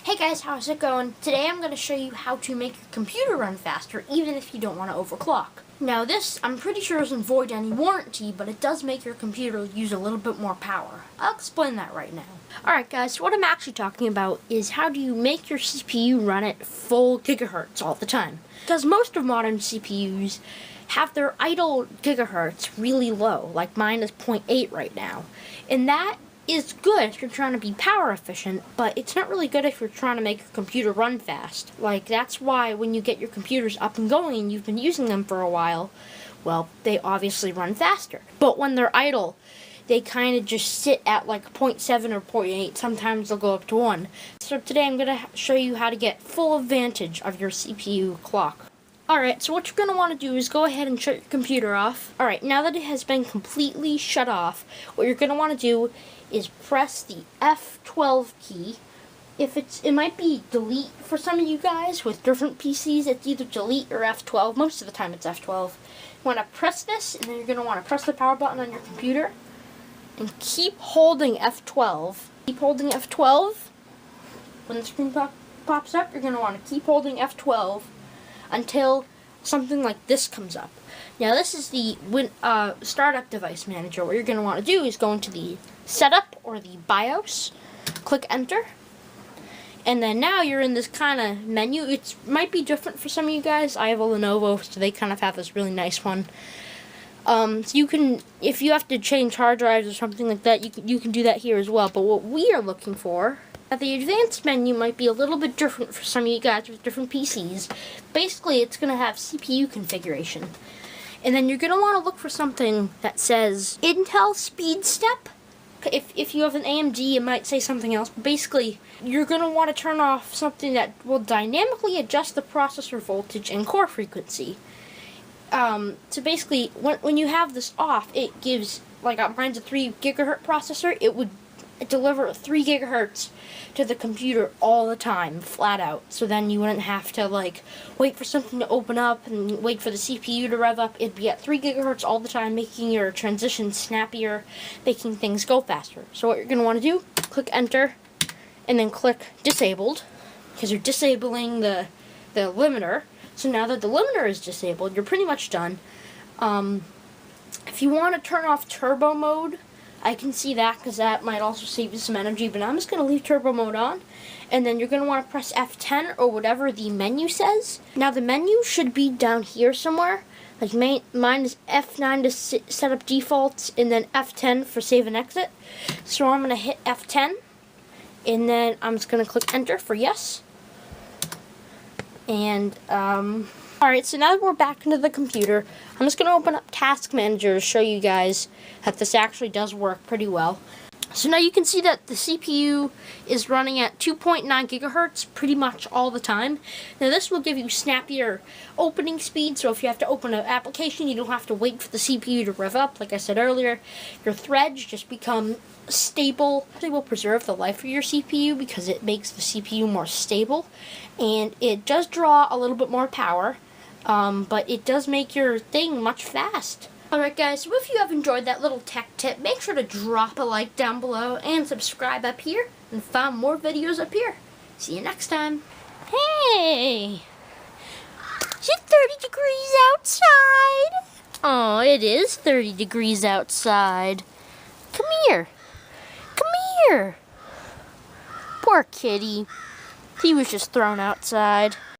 Hey guys, how's it going? Today I'm going to show you how to make your computer run faster even if you don't want to overclock. Now this, I'm pretty sure doesn't void any warranty, but it does make your computer use a little bit more power. I'll explain that right now. Alright guys, so what I'm actually talking about is how do you make your CPU run at full gigahertz all the time. Because most of modern CPUs have their idle gigahertz really low, like mine is 0.8 right now. And that is good if you're trying to be power efficient, but it's not really good if you're trying to make your computer run fast. Like, that's why when you get your computers up and going and you've been using them for a while, well, they obviously run faster. But when they're idle, they kind of just sit at like 0.7 or 0.8. Sometimes they'll go up to 1. So today I'm going to show you how to get full advantage of your CPU clock. Alright, so what you're going to want to do is go ahead and shut your computer off. Alright, now that it has been completely shut off, what you're going to want to do is press the F12 key. It might be delete for some of you guys with different PCs. It's either delete or F12. Most of the time it's F12. You want to press this, and then you're going to want to press the power button on your computer and keep holding F12. Keep holding F12. When the screen pops up, you're going to want to keep holding F12 until something like this comes up. Now this is the startup device manager. What you're going to want to do is go into the setup or the BIOS, click enter, and then now you're in this kind of menu. It might be different for some of you guys. I have a Lenovo, so they kind of have this really nice one. So you can, if you have to change hard drives or something like that, you can do that here as well. But what we are looking for, the advanced menu might be a little bit different for some of you guys with different PCs. Basically, it's going to have CPU configuration. And then you're going to want to look for something that says Intel Speed Step. If you have an AMD, it might say something else. But basically, you're going to want to turn off something that will dynamically adjust the processor voltage and core frequency. So basically, when you have this off, it gives, like mine's a 3 gigahertz processor, it would deliver 3 gigahertz to the computer all the time, flat out. So then you wouldn't have to like wait for something to open up and wait for the CPU to rev up. It'd be at 3 gigahertz all the time, making your transitions snappier, making things go faster. So what you're going to want to do, click enter, and then click disabled, because you're disabling the limiter. So now that the limiter is disabled, you're pretty much done. If you want to turn off turbo mode, I can see that because that might also save you some energy, but I'm just going to leave turbo mode on. And then you're going to want to press F10 or whatever the menu says. Now the menu should be down here somewhere. Like mine is F9 to set up defaults, and then F10 for save and exit. So I'm going to hit F10, and then I'm just going to click enter for yes. And alright, so now that we're back into the computer, I'm just going to open up Task Manager to show you guys that this actually does work pretty well. So now you can see that the CPU is running at 2.9 gigahertz pretty much all the time. Now this will give you snappier opening speed, so if you have to open an application, you don't have to wait for the CPU to rev up. Like I said earlier, your threads just become stable. It will preserve the life of your CPU because it makes the CPU more stable, and it does draw a little bit more power. But it does make your thing much fast. Alright guys, so if you have enjoyed that little tech tip, make sure to drop a like down below and subscribe up here and find more videos up here. See you next time. Hey! Is it 30 degrees outside? Oh, it is 30 degrees outside. Come here. Come here. Poor kitty. He was just thrown outside.